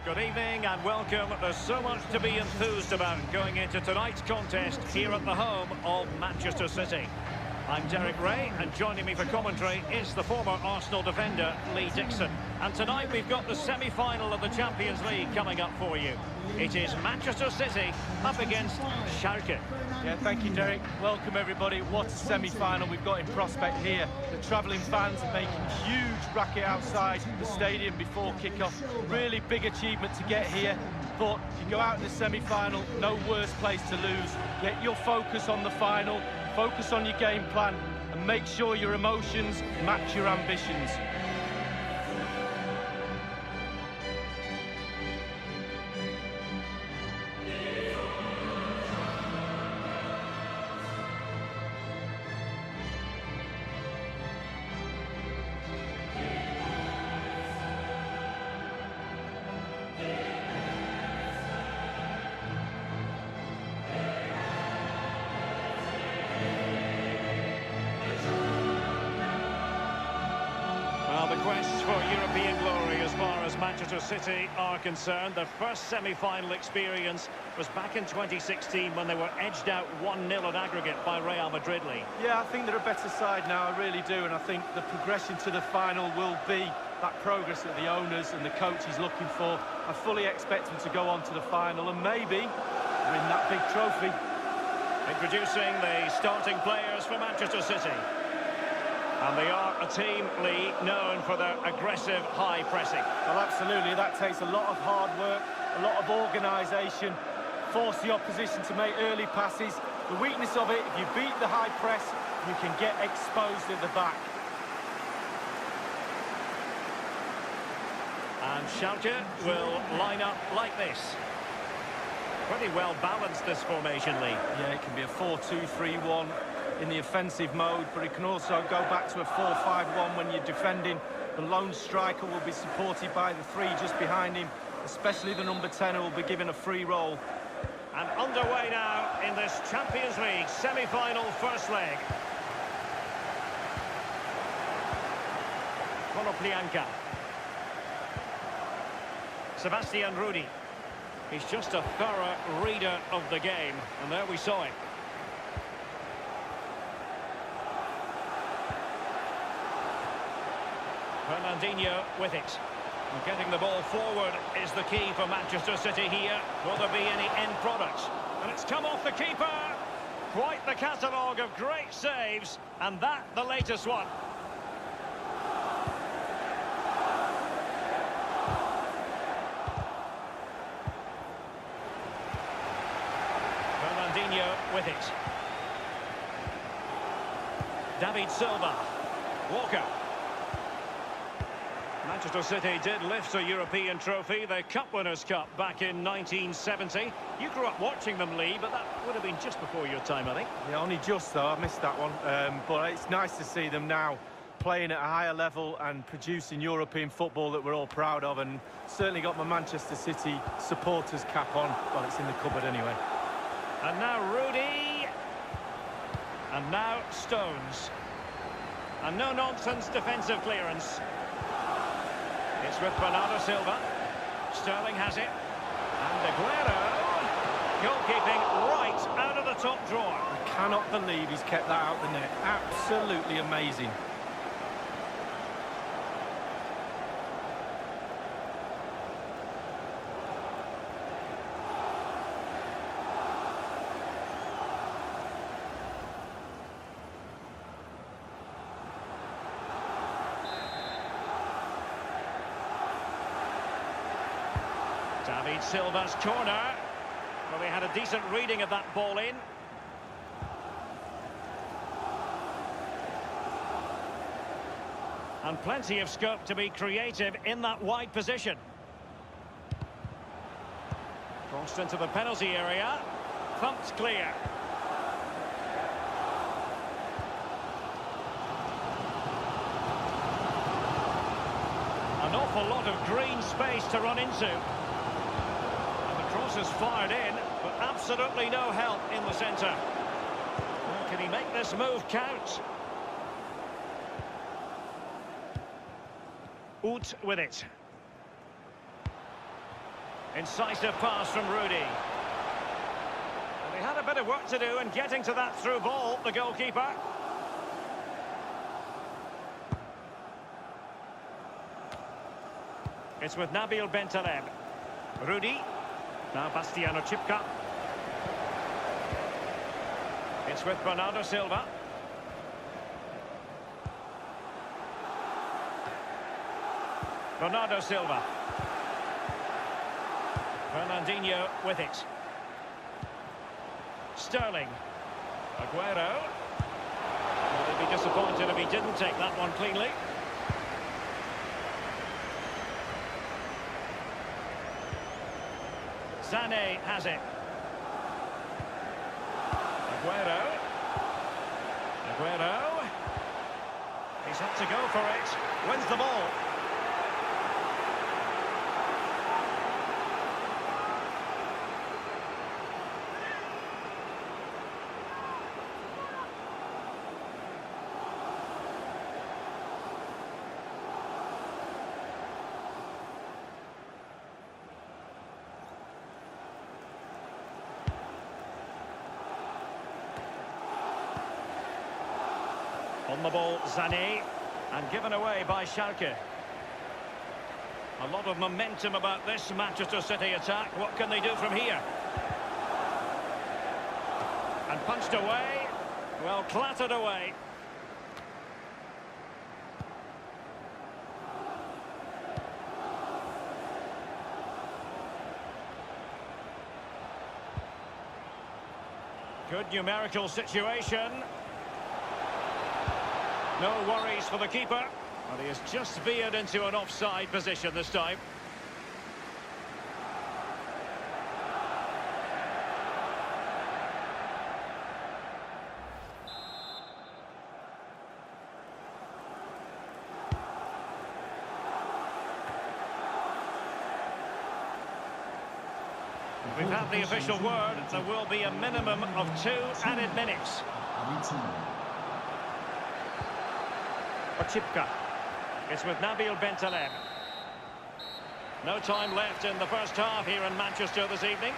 Good evening and welcome. There's so much to be enthused about going into tonight's contest here at the home of Manchester City. I'm Derek Ray, and joining me for commentary is the former Arsenal defender, Lee Dixon. And tonight we've got the semi-final of the Champions League coming up for you. It is Manchester City up against Schalke. Yeah, thank you, Derek. Welcome, everybody. What a semi-final we've got in prospect here. The travelling fans are making huge racket outside the stadium before kick-off. Really big achievement to get here. But if you go out in the semi-final, no worse place to lose. Get your focus on the final, focus on your game plan, and make sure your emotions match your ambitions. The quest for European glory as far as Manchester City are concerned. Their first semi-final experience was back in 2016 when they were edged out 1-0 at aggregate by Real Madrid. Lee. Yeah, I think they're a better side now, I really do, and I think the progression to the final will be that progress that the owners and the coach is looking for. I fully expect them to go on to the final and maybe win that big trophy. Introducing the starting players for Manchester City. And they are a team, Lee, known for their aggressive high pressing. Well, absolutely. That takes a lot of hard work, a lot of organisation, force the opposition to make early passes. The weakness of it, if you beat the high press, you can get exposed at the back. And Schalke will line up like this. Pretty well balanced, this formation, Lee. Yeah, it can be a 4-2-3-1 in the offensive mode, but it can also go back to a 4-5-1 when you're defending. The lone striker will be supported by the three just behind him, especially the number 10 who will be given a free role. And underway now in this Champions League semi-final first leg. Konoplyanka. Sebastian Rudy. He's just a thorough reader of the game, and there we saw it. Fernandinho with it. And getting the ball forward is the key for Manchester City here. Will there be any end product? And it's come off the keeper. Quite the catalogue of great saves, and that the latest one. Fernandinho with it. David Silva. Walker. Manchester City did lift a European trophy, the Cup Winners' Cup, back in 1970. You grew up watching them, Lee, but that would have been just before your time, I think. Yeah, only just, though. I missed that one. But it's nice to see them now playing at a higher level and producing European football that we're all proud of, and certainly got my Manchester City supporters cap on. Well, it's in the cupboard anyway. And now Rudy. And now Stones. And no-nonsense defensive clearance. It's with Bernardo Silva. Sterling has it. And Aguero. Goalkeeping right out of the top drawer. I cannot believe he's kept that out the net. Absolutely amazing. David Silva's corner. Well, they had a decent reading of that ball in. And plenty of scope to be creative in that wide position. Crossed into the penalty area. Thumped clear. An awful lot of green space to run into. Cross is fired in, but absolutely no help in the centre. Well, can he make this move count? Ut with it. Incisive pass from Rudy. And they had a bit of work to do in getting to that through ball, the goalkeeper. It's with Nabil Bentaleb. Rudy. Now Bastiano Chipka. It's with Bernardo Silva. Bernardo Silva. Fernandinho with it. Sterling. Aguero. Well, they'd be disappointed if he didn't take that one cleanly. Sané has it. Aguero. Aguero. He's had to go for it. Wins the ball. On the ball, Sané, and given away by Schalke. A lot of momentum about this Manchester City attack. What can they do from here? And punched away. Well, clattered away. Good numerical situation. No worries for the keeper, but he has just veered into an offside position this time. We've had the official word. There will be a minimum of 2 added minutes. Chipka. It's with Nabil Bentaleb. No time left in the first half here in Manchester this evening.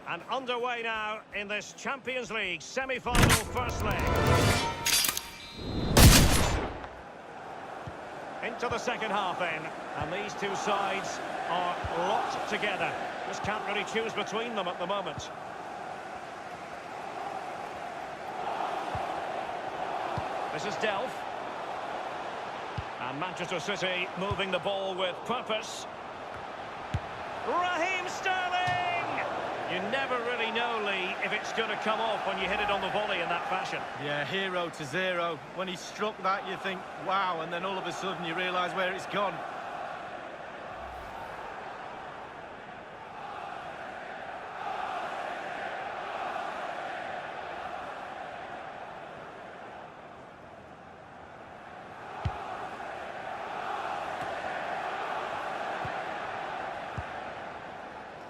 And underway now in this Champions League semi-final first leg. Into the second half then. And these two sides are locked together. Just can't really choose between them at the moment. This is Delph. And Manchester City moving the ball with purpose. Raheem Sterling! You never really know, Lee, if it's going to come off when you hit it on the volley in that fashion. Yeah, 0-0. When he struck that, you think, wow, and then all of a sudden you realise where it's gone.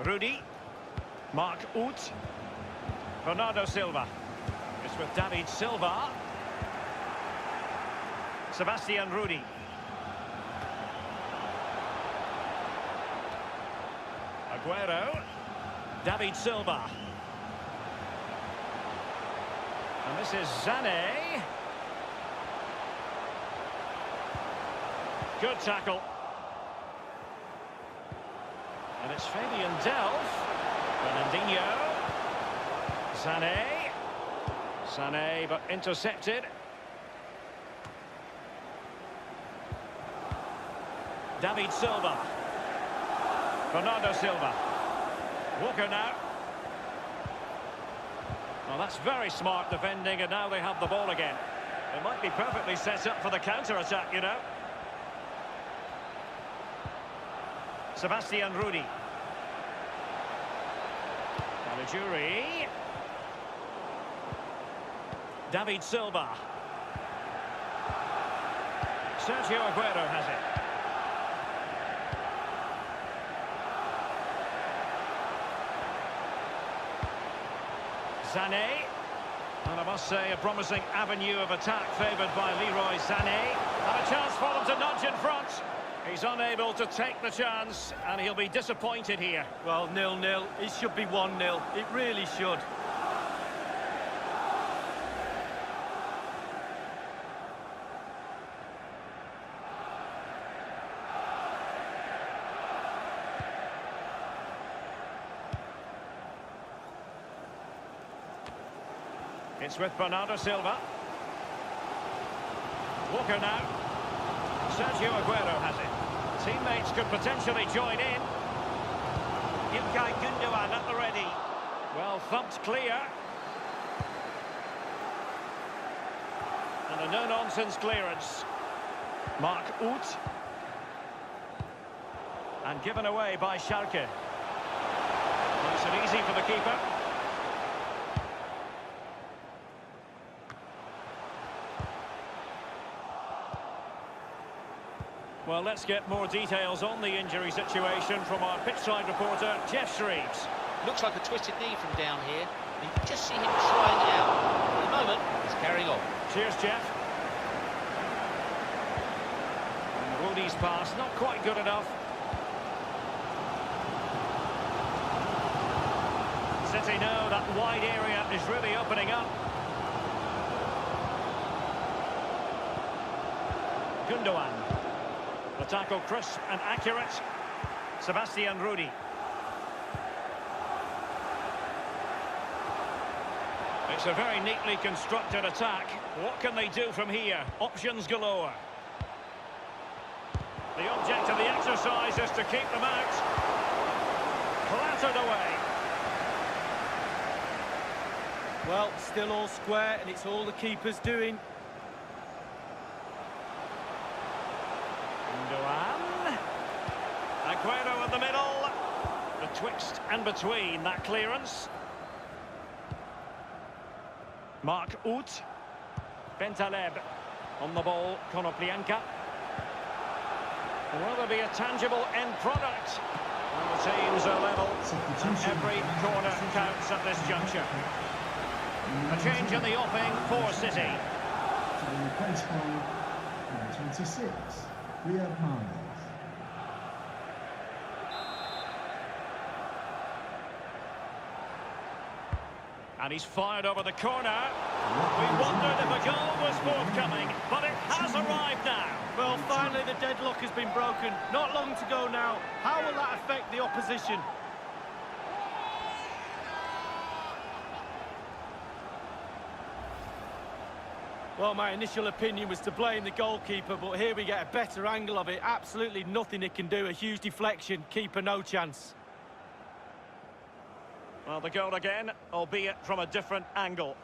Rudy. Mark Uth. Bernardo Silva. It's with David Silva. Sebastian Rudy. Aguero. David Silva. And this is Sané. Good tackle. And it's Fabian Delph. Fernandinho. Sané. Sané, but intercepted. David Silva. Bernardo Silva. Walker now. Well, that's very smart defending, and now they have the ball again. They might be perfectly set up for the counter-attack, you know. Sebastian Rudy. Caligiuri. David Silva. Sergio Aguero has it. Sané. And I must say, a promising avenue of attack favoured by Leroy Sané. And a chance for them to nudge in front. He's unable to take the chance, and he'll be disappointed here. Well, 0-0. It should be 1-0. It really should. It's with Bernardo Silva. Walker now. Sergio Aguero has it. Teammates could potentially join in. Ilkay Gundogan at the ready. Well thumped clear. And a no-nonsense clearance. Mark Uth. And given away by Schalke. Nice and easy for the keeper. Well, let's get more details on the injury situation from our pitchside reporter, Jeff Shreves. Looks like a twisted knee from down here. You can just see him trying it out. For the moment, he's carrying on. Cheers, Jeff. And Woody's pass, not quite good enough. City know that wide area is really opening up. Gundogan. The tackle crisp and accurate. Sebastian Rudy. It's a very neatly constructed attack. What can they do from here? Options galore. The object of the exercise is to keep them out. Clattered away. Well, still all square, and it's all the keeper's doing. Gundogan. Aguero in the middle. Betwixt and between that clearance. Mark Uth. Bentaleb on the ball. Konoplyanka. Will there be a tangible end product? And the teams are level. And every corner counts at this juncture. A change in the offing for City. Replaced by number 26, Riyad Mahrez. And he's fired over the corner. We wondered if a goal was forthcoming, but it has arrived now. Well, finally the deadlock has been broken. Not long to go now. How will that affect the opposition? Well, my initial opinion was to blame the goalkeeper, but here we get a better angle of it. Absolutely nothing it can do. A huge deflection. Keeper no chance. Well, the goal again, albeit from a different angle.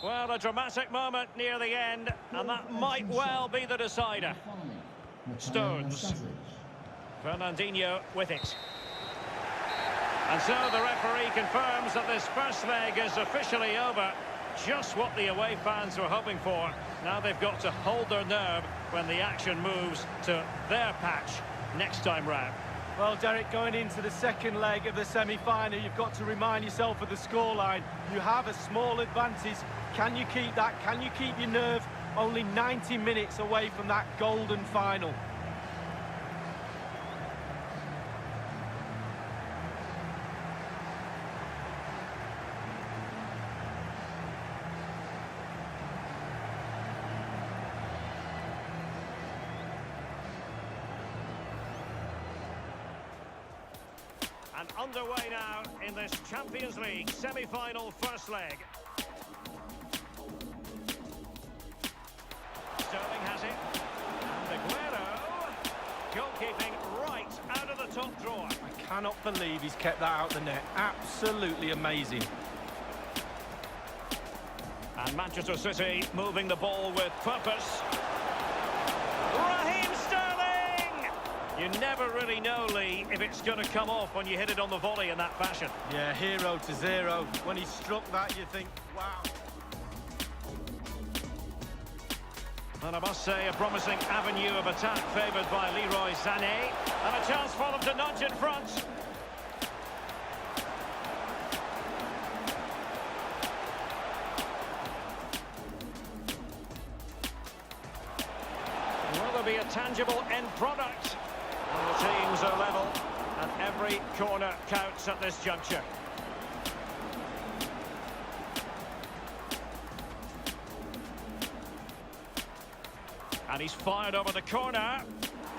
Well, a dramatic moment near the end, and that might well be the decider. Stones. Fernandinho with it. And so the referee confirms that this first leg is officially over. Just what the away fans were hoping for. Now they've got to hold their nerve when the action moves to their patch next time round. Well, Derek, going into the second leg of the semi-final, you've got to remind yourself of the scoreline. You have a small advantage. Can you keep that? Can you keep your nerve? Only 90 minutes away from that golden final. And underway now in this Champions League semi-final first leg. Sterling has it. And Aguero. Goalkeeping right out of the top drawer. I cannot believe he's kept that out the net. Absolutely amazing. And Manchester City moving the ball with purpose. Raheem Sterling! You never really know, Lee, if it's going to come off when you hit it on the volley in that fashion. Yeah, 0-0. When he struck that, you think, wow. And I must say, a promising avenue of attack favoured by Leroy Sané. And a chance for them to nudge in front. Will there be a tangible end product? And the teams are level, and every corner counts at this juncture. And he's fired over the corner.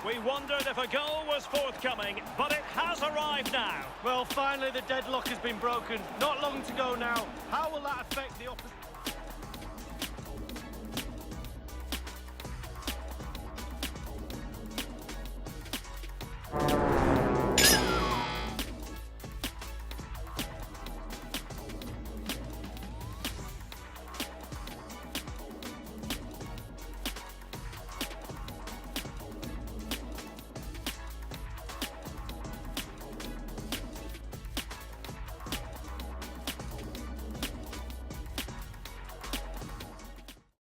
We wondered if a goal was forthcoming, but it has arrived now. Well, finally the deadlock has been broken. Not long to go now. How will that affect the opposition?